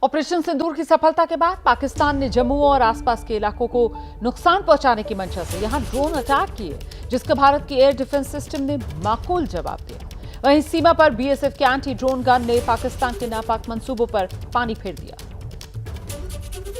Operation सिंदूर की सफलता के बाद पाकिस्तान ने जम्मू और आसपास के इलाकों को नुकसान पहुंचाने की मंशा से यहां ड्रोन अटैक किए, जिसका भारत की एयर डिफेंस सिस्टम ने माकूल जवाब दिया। वहीं सीमा पर बीएसएफ के एंटी ड्रोन गन ने पाकिस्तान के नापाक मंसूबों पर पानी फेर दिया।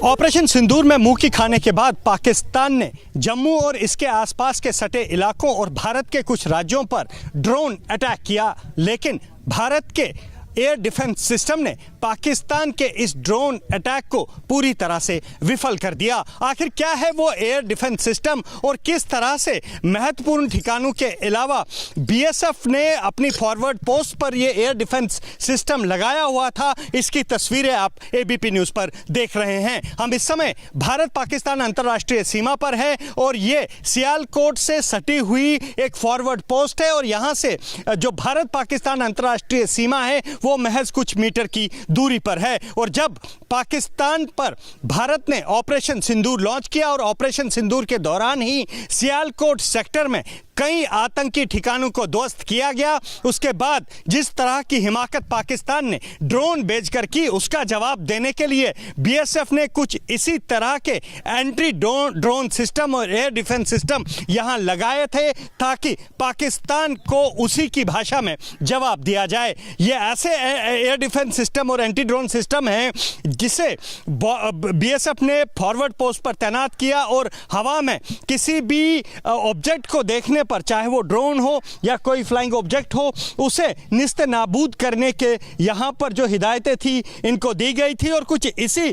ऑपरेशन सिंदूर में मुंह की खाने के बाद पाकिस्तान ने जम्मू और इसके आसपास के सटे इलाकों और भारत के कुछ राज्यों पर ड्रोन अटैक किया, लेकिन भारत के एयर डिफेंस सिस्टम ने पाकिस्तान के इस ड्रोन अटैक को पूरी तरह से विफल कर दिया। आखिर क्या है वो एयर डिफेंस सिस्टम और किस तरह से महत्वपूर्ण ठिकानों के अलावा बीएसएफ ने अपनी फॉरवर्ड पोस्ट पर ये एयर डिफेंस सिस्टम लगाया हुआ था, इसकी तस्वीरें आप एबीपी न्यूज़ पर देख रहे हैं। हम इस समय भारत पाकिस्तान अंतर्राष्ट्रीय सीमा पर है और ये सियालकोट से सटी हुई एक फॉरवर्ड पोस्ट है और यहाँ से जो भारत पाकिस्तान अंतर्राष्ट्रीय सीमा है वो महज कुछ मीटर की दूरी पर है। और जब पाकिस्तान पर भारत ने ऑपरेशन सिंदूर लॉन्च किया और ऑपरेशन सिंदूर के दौरान ही सियालकोट सेक्टर में कई आतंकी ठिकानों को ध्वस्त किया गया, उसके बाद जिस तरह की हिमाकत पाकिस्तान ने ड्रोन भेजकर की, उसका जवाब देने के लिए बीएसएफ ने कुछ इसी तरह के एंटी ड्रोन सिस्टम और एयर डिफेंस सिस्टम यहां लगाए थे ताकि पाकिस्तान को उसी की भाषा में जवाब दिया जाए। ये ऐसे एयर डिफेंस सिस्टम और एंटी ड्रोन सिस्टम है जिसे बीएसएफ ने फॉरवर्ड पोस्ट पर तैनात किया और हवा में किसी भी ऑब्जेक्ट को देखने पर, चाहे वो ड्रोन हो या कोई फ्लाइंग ऑब्जेक्ट हो, उसे निस्ते नाबूद करने के यहाँ पर जो हिदायतें थी इनको दी गई थी। और कुछ इसी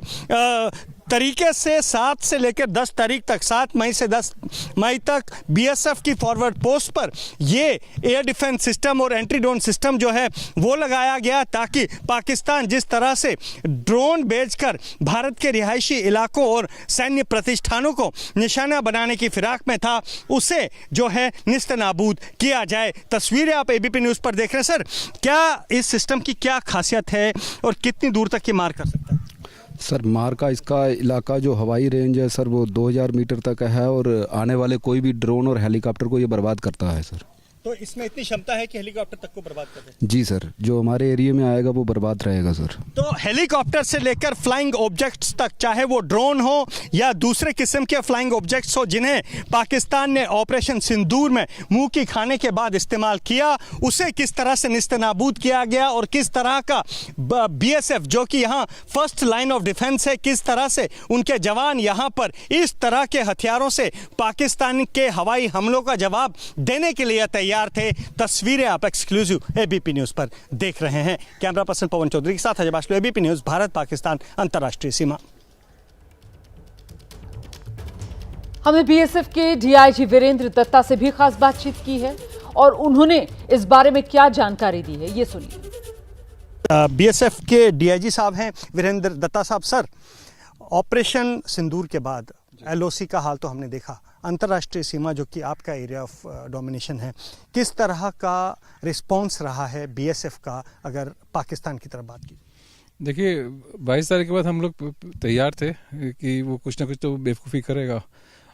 तरीके से 7 से लेकर 10 तारीख तक, 7 मई से 10 मई तक बीएसएफ की फॉरवर्ड पोस्ट पर ये एयर डिफेंस सिस्टम और एंटी ड्रोन सिस्टम जो है वो लगाया गया ताकि पाकिस्तान जिस तरह से ड्रोन भेजकर भारत के रिहायशी इलाकों और सैन्य प्रतिष्ठानों को निशाना बनाने की फिराक में था, उसे जो है निस्तनाबूद किया जाए। तस्वीरें आप एबीपी न्यूज़ पर देख रहे हैं। सर, क्या इस सिस्टम की क्या खासियत है और कितनी दूर तक ये मार कर सकता है? सर, मार का इसका इलाका जो हवाई रेंज है सर वो 2000 मीटर तक है और आने वाले कोई भी ड्रोन और हेलीकॉप्टर को ये बर्बाद करता है सर। तो इसमें इतनी क्षमता है कि हेलीकॉप्टर तक को बर्बाद कर दे? जी सर, जो हमारे एरिया में आएगा वो बर्बाद रहेगा सर। तो हेलीकॉप्टर से लेकर फ्लाइंग ऑब्जेक्ट्स तक, चाहे वो ड्रोन हो या दूसरे किस्म के फ्लाइंग ऑब्जेक्ट्स हो जिन्हें पाकिस्तान ने ऑपरेशन सिंदूर में मुंह की खाने के बाद इस्तेमाल किया, उसे किस तरह से निस्तनाबूद किया गया और किस तरह का बीएसएफ जो कि यहाँ फर्स्ट लाइन ऑफ डिफेंस है, किस तरह से उनके जवान यहाँ पर इस तरह के हथियारों से पाकिस्तान के हवाई हमलों का जवाब देने के लिए तैयार थे। तस्वीरें आप एक्सक्लूसिव एबीपी न्यूज़ पर देख रहे हैं। कैमरा पर्सन पवन चौधरी के साथ अजय बाशलो, एबीपी न्यूज़, भारत पाकिस्तान अंतर्राष्ट्रीय सीमा। हमने बीएसएफ के डीआईजी वीरेंद्र दत्ता से भी खास बातचीत की है और उन्होंने इस बारे में क्या जानकारी दी है, ये सुनिए। बीएसएफ के डीआईजी साहब हैं वीरेंद्र दत्ता साहब। सर, ऑपरेशन सिंदूर के बाद एलओसी का हाल तो हमने देखा, अंतर्राष्ट्रीय सीमा जो कि आपका एरिया ऑफ डोमिनेशन है, किस तरह का रिस्पांस रहा है बीएसएफ का अगर पाकिस्तान की तरफ बात की? देखिए, 22 तारीख के बाद हम लोग तैयार थे कि वो कुछ ना कुछ तो बेवकूफ़ी करेगा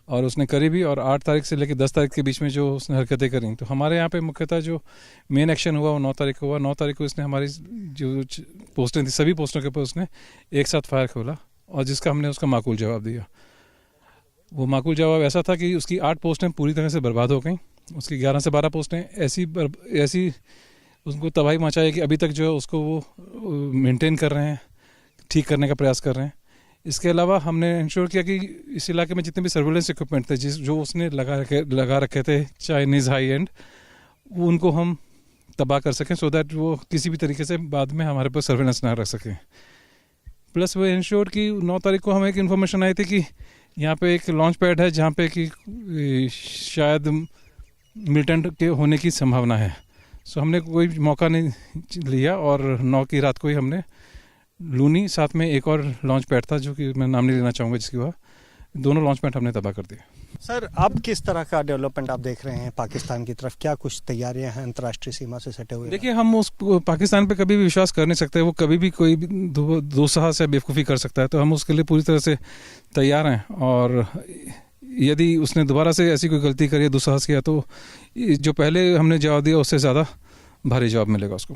और उसने करी भी। और 8 तारीख से लेकर 10 तारीख के बीच में जो उसने हरकतें करी, तो हमारे यहाँ पे मुख्यतः जो मेन एक्शन हुआ वो 9 तारीख को हुआ। 9 तारीख को उसने हमारी जो पोस्टें थी सभी पोस्टों के ऊपर उसने एक साथ फायर खोला और जिसका हमने उसका माकूल जवाब दिया। वो माकूल जवाब ऐसा था कि उसकी 8 पोस्टें पूरी तरह से बर्बाद हो गई, उसकी 11 से 12 पोस्टें ऐसी उसको तबाही मचाई कि अभी तक जो है उसको वो मेंटेन कर रहे हैं, ठीक करने का प्रयास कर रहे हैं। इसके अलावा हमने इंश्योर किया कि इस इलाके में जितने भी सर्विलेंस इक्विपमेंट थे जो उसने लगा रखे थे चाइनीज़ हाई एंड, उनको हम तबाह कर सकें सो दैट वो किसी भी तरीके से बाद में हमारे पास सर्विलेंस ना रख सकें। प्लस वो इंश्योर कि 9 तारीख को हमें एक इन्फॉर्मेशन आई थी कि यहाँ पे एक लॉन्च पैड है जहाँ पे कि शायद मिलिटेंट के होने की संभावना है। सो हमने कोई मौका नहीं लिया और 9 की रात को ही हमने लूनी, साथ में एक और लॉन्च पैड था जो कि मैं नाम नहीं लेना चाहूँगा जिसकी वह दोनों लॉन्च पैड हमने तबाह कर दिए। सर, अब किस तरह का डेवलपमेंट आप देख रहे हैं पाकिस्तान की तरफ? क्या कुछ तैयारियां हैं अंतर्राष्ट्रीय सीमा से सटे हुए? देखिए, हम उस पाकिस्तान पे कभी भी विश्वास कर नहीं सकते, वो कभी भी कोई दुस्साहस या बेवकूफ़ी कर सकता है, तो हम उसके लिए पूरी तरह से तैयार हैं। और यदि उसने दोबारा से ऐसी कोई गलती करी, दुस्साहस किया, तो जो पहले हमने जवाब दिया उससे ज़्यादा भारी जवाब मिलेगा उसको।